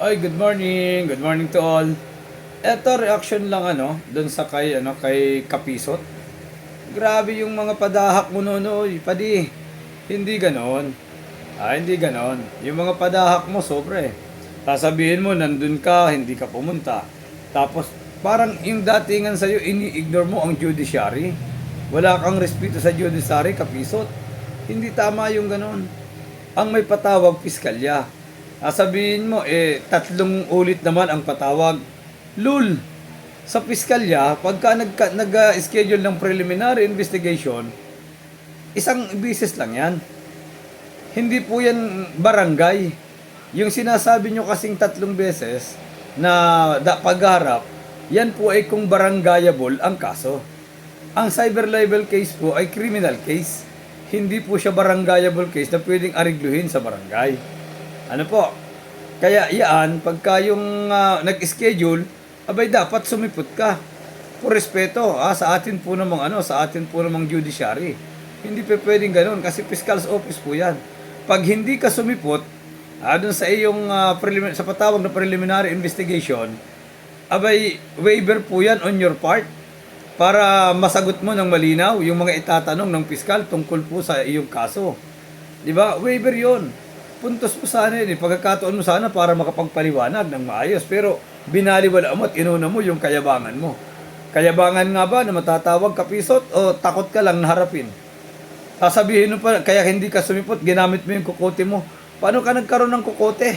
Ay, good morning. Good morning to all. Eto reaction lang doon sa kay Kapisot. Grabe yung mga padahak mo noon, oy, padi. Hindi ganoon. Hindi ganoon. Yung mga padahak mo sobre. Sasabihin mo nandun ka, hindi ka pumunta. Tapos parang yung datingan sa'yo, ini-ignore mo ang judiciary. Wala kang respeto sa judiciary, Kapisot. Hindi tama yung ganoon. Ang may patawag, piskalya. Sabihin mo, tatlong ulit naman ang patawag. Lul, sa piskalya, pagka nag-schedule ng preliminary investigation, isang bisis lang yan. Hindi po yan barangay. Yung sinasabi nyo kasing tatlong beses na pagharap, yan po ay kung barangayable ang kaso. Ang cyber libel case po ay criminal case. Hindi po siya barangayable case na pwedeng arigluhin sa barangay. Ano po? Kaya iyan, pagka yung nag-schedule, abay dapat sumipot ka. Por respeto, sa atin po namang sa atin po namang judiciary. Hindi pa pwedeng ganoon kasi fiscal's office po 'yan. Pag hindi ka sumipot, dun sa iyong sa patawag na preliminary investigation, abay waiver po 'yan on your part para masagot mo ng malinaw yung mga itatanong ng piskal tungkol po sa iyong kaso. 'Di ba? Waiver 'yon. Puntos mo sana yun, pagkakataon mo sana para makapagpaliwanag ng maayos. Pero binaliwala mo at inuna mo yung kayabangan mo. Kayabangan nga ba na matatawag Kapisot o takot ka lang na harapin? Sasabihin mo pa, kaya hindi ka sumipot, ginamit mo yung kukote mo. Paano ka nagkaroon ng kukote?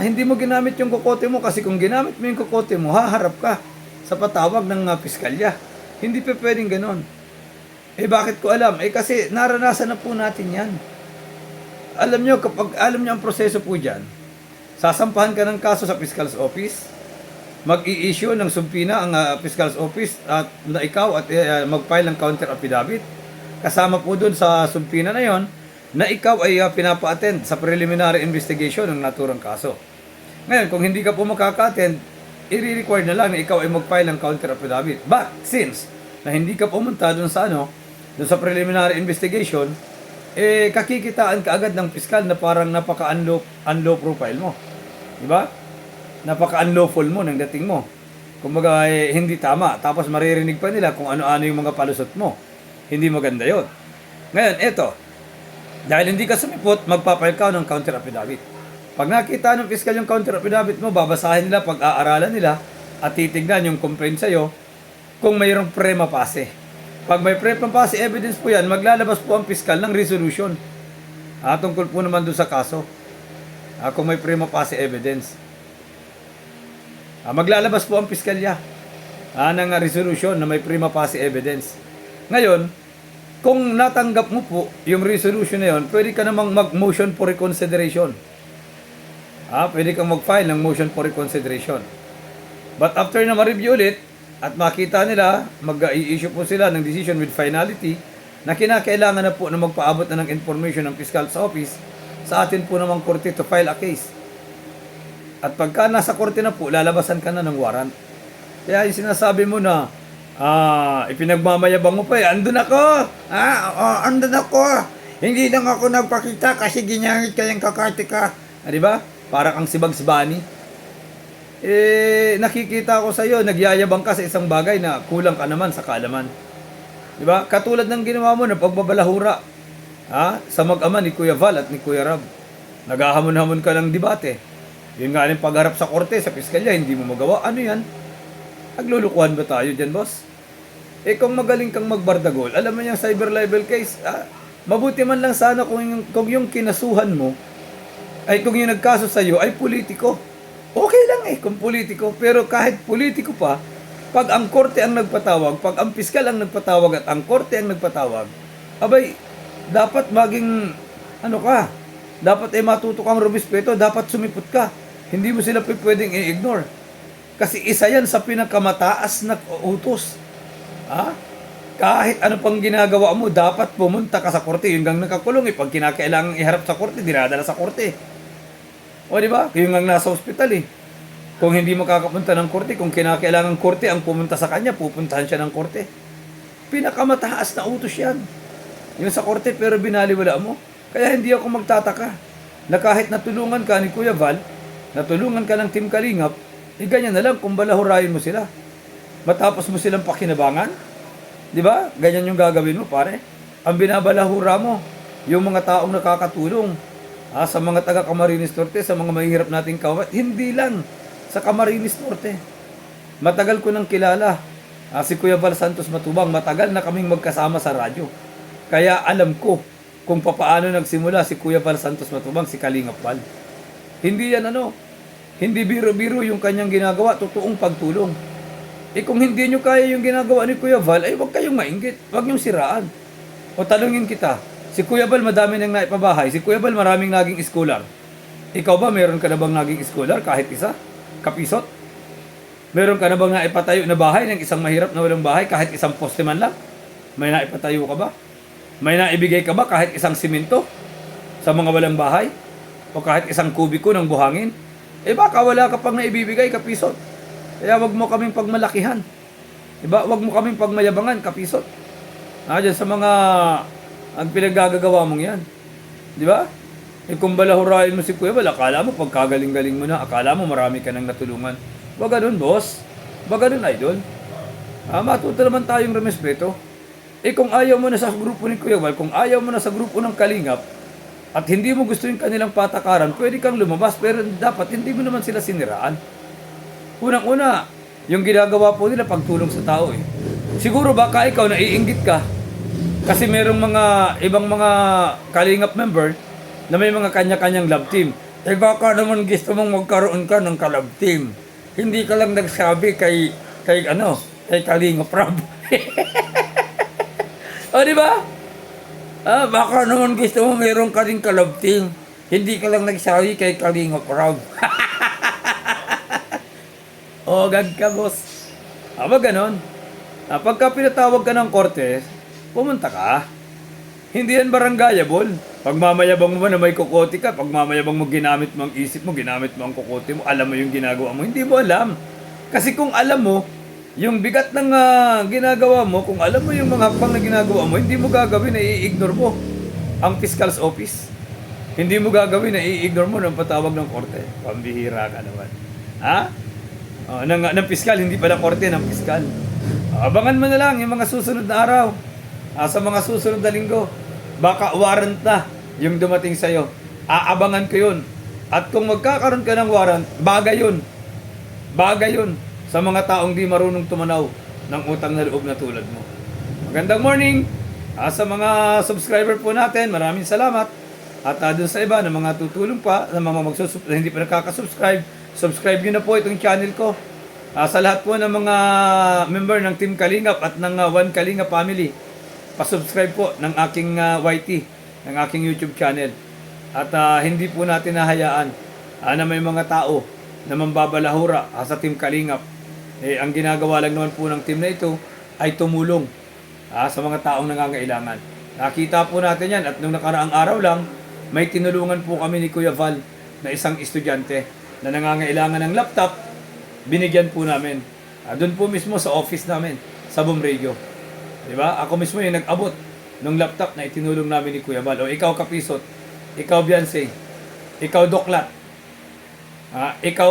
Hindi mo ginamit yung kukote mo kasi kung ginamit mo yung kukote mo, haharap ka sa patawag ng piskalya. Hindi pa pwedeng ganon. Bakit ko alam? Kasi naranasan na po natin yan. Alam nyo, kapag alam nyo ang proseso po dyan, sasampahan ka ng kaso sa Fiscal's Office, mag-i-issue ng sumpina ang Fiscal's Office at na ikaw at mag-file ng counter affidavit. Kasama po doon sa sumpina na yon na ikaw ay pinapa-attend sa preliminary investigation ng naturang kaso. Ngayon, kung hindi ka po makaka-attend, i-require na lang na ikaw ay mag-file ng counter affidavit. But since na hindi ka pumunta doon sa doon sa preliminary investigation, kakikitaan ka agad ng piskal na parang napaka-unlow profile mo. Diba? Napaka-unlawful mo ng dating mo. Kumbaga, hindi tama. Tapos maririnig pa nila kung ano-ano yung mga palusot mo. Hindi maganda yon. Ngayon, eto. Dahil hindi ka sumipot, magpapile ka ng counter affidavit. Pag nakita ng piskal yung counter affidavit mo, babasahin nila, pag-aaralan nila, at titignan yung complaint sa'yo kung mayroong prima facie. Pag may prima facie evidence po yan, maglalabas po ang piskal ng resolution. Tungkol po naman doon sa kaso. Kung may prima facie evidence. Maglalabas po ang piskalya ng resolution na may prima facie evidence. Ngayon, kung natanggap mo po yung resolution na yun, pwede ka namang mag-motion for reconsideration. Pwede kang mag-file ng motion for reconsideration. But after na ma-review ulit, at makita nila, mag-i-issue po sila ng decision with finality na kinakailangan na po na magpaabot na ng information ng Fiscal's Office sa atin po namang korte to file a case. At pagka nasa korte na po, lalabasan ka na ng warrant. Kaya yung sinasabi mo na, ipinagmamayabang mo pa andun ako! Andun ako! Hindi lang ako nagpakita kasi ginamit ka yung kakarte ka. Diba? Para kang sibagsbani. Nakikita ko sa iyo, nagyayabang ka sa isang bagay na kulang ka naman sa kaalaman. Di ba? Katulad ng ginawa mo na pagbabalahura sa mag-ama ni Kuya Val at ni Kuya Rab. Naghahamon-hamon ka ng debate. Yun nga rin pagharap sa korte, sa piskalya, hindi mo magawa. Ano yan? Naglulukuhan ba tayo dyan, boss? Kung magaling kang magbardagol, alam mo yung cyber libel case, mabuti man lang sana kung yung kinasuhan mo, kung yung nagkaso sa iyo ay politiko. Okay lang kung politiko, pero kahit politiko pa, pag ang korte ang nagpatawag, pag ang piskal ang nagpatawag at ang korte ang nagpatawag, abay, dapat maging, dapat matuto kang rumispeto, dapat sumipot ka. Hindi mo sila pwedeng i-ignore. Kasi isa yan sa pinakamataas na utos. Kahit ano pang ginagawa mo, dapat pumunta ka sa korte. Yung gang nakakulong, pag kinakailangan iharap sa korte, dinadala sa korte. O di ba? Yung ang nasa ospital Kung hindi makakapunta ng korte, kung kinakailangan korte ang pumunta sa kanya, pupuntahan siya ng korte. Pinakamataas na utos yan. Yung sa korte pero binaliwala mo. Kaya hindi ako magtataka na kahit natulungan ka ni Kuya Val, natulungan ka ng Team Kalingap, ganyan na lang kung balahurayin mo sila. Matapos mo silang pakinabangan, di ba? Ganyan yung gagawin mo, pare. Ang binabalahura mo, yung mga taong nakakatulong sa mga taga Camarines Norte, sa mga mahihirap nating kawat, hindi lang sa Camarines Norte. Matagal ko nang kilala si Kuya Val Santos Matubang, matagal na kaming magkasama sa radyo. Kaya alam ko kung papaano nagsimula si Kuya Val Santos Matubang, si Kalingap Val. Hindi yan hindi biro-biro yung kanyang ginagawa, totoong pagtulong. Kung hindi nyo kaya yung ginagawa ni Kuya Val, ay huwag kayong mainggit, huwag nyong siraan. O tanungin kita, si Kuya Val madami nang naipabahay, si Kuya Val maraming naging scholar. Ikaw ba, meron ka na bang naging scholar kahit isa? Kapisot? Meron ka na bang naipatayo na bahay ng isang mahirap na walang bahay kahit isang poste man lang? May naipatayo ka ba? May naibigay ka ba kahit isang simento sa mga walang bahay? O kahit isang kubiko ng buhangin? Baka wala ka pang naibibigay, kapisot. Kaya wag mo kaming pagmalakihan. Diba? Wag mo kaming pagmayabangan, kapisot. Diyan sa mga ang pinaggagawa mong yan. Di ba? Kung balahurain mo si Kuya Val, akala mo pagkagaling-galing mo na, akala mo marami ka nang natulungan. Wag ganun, boss. Wag ganun, idol. Matuto naman tayong remespeto. Kung ayaw mo na sa grupo ni Kuya Val, kung ayaw mo na sa grupo ng Kalingap, at hindi mo gusto yung kanilang patakaran, pwede kang lumabas, pero dapat hindi mo naman sila siniraan. Unang-una, yung ginagawa po nila pagtulong sa tao Siguro baka ikaw naiinggit ka kasi merong mga ibang mga Kalingap member na may mga kanya-kanyang love team. Baka naman gusto mong magkaroon ka ng ka-love team. Hindi ka lang nagsabi kay Kalingap Rob. O di ba? Baka naman gusto mo meron ka rin ka-love team. Hindi ka lang nagsabi kay Kalingap Rob. O, gag ka, boss. Wag ganon. Pagka pinatawag ka ng korte, pumunta ka. Hindi yan barangayable. Pagmamayabang mo na may kokote ka, pagmamayabang mo ginamit mo ang isip mo, ginamit mo ang kokote mo, alam mo yung ginagawa mo, hindi mo alam. Kasi kung alam mo, yung bigat ng ginagawa mo, kung alam mo yung mga hakbang na ginagawa mo, hindi mo gagawin na i-ignore mo ang fiscal's office. Hindi mo gagawin na i-ignore mo ng patawag ng korte. Pambihira ka naman. Ng piskal, hindi pala korte, ng piskal. Abangan mo na lang yung mga susunod na araw. Sa mga susunod na linggo. Baka warrant na yung dumating sa'yo. Aabangan ko yun. At kung magkakaroon ka ng warrant, bagay yun. Bagay yun sa mga taong di marunong tumanaw ng utang na loob na tulad mo. Magandang morning. Sa mga subscriber po natin, maraming salamat. At dun sa iba na mga tutulong pa, na mga na hindi pa nakaka-subscribe, subscribe nyo na po itong channel ko. Sa lahat po ng mga member ng Team Kalingap at ng One Kalingap family, pasubscribe po ng aking YT, ng aking YouTube channel. At hindi po natin nahayaan na may mga tao na mambabalahura sa Team Kalingap. Ang ginagawa lang naman po ng team na ito ay tumulong sa mga taong nangangailangan. Nakita po natin yan at nung nakaraang araw lang, may tinulungan po kami ni Kuya Val na isang estudyante na nangangailangan ng laptop, binigyan po namin. Doon po mismo sa office namin, sa Boom Radio. Diba? Ako mismo yung nag-abot ng laptop na itinulong namin ni Kuya Val. O ikaw Kapisot, ikaw Beyonce, ikaw Doklat, ikaw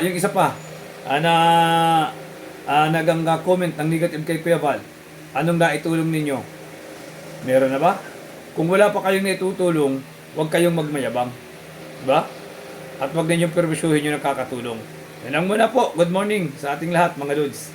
yung isa pa comment ng negative kay Kuya Val. Anong naitulong ninyo? Meron na ba? Kung wala pa kayong naitutulong, huwag kayong magmayabang. Diba? At huwag ninyong permisyuhin yung nakakatulong. Yan lang muna po. Good morning sa ating lahat, mga dudes.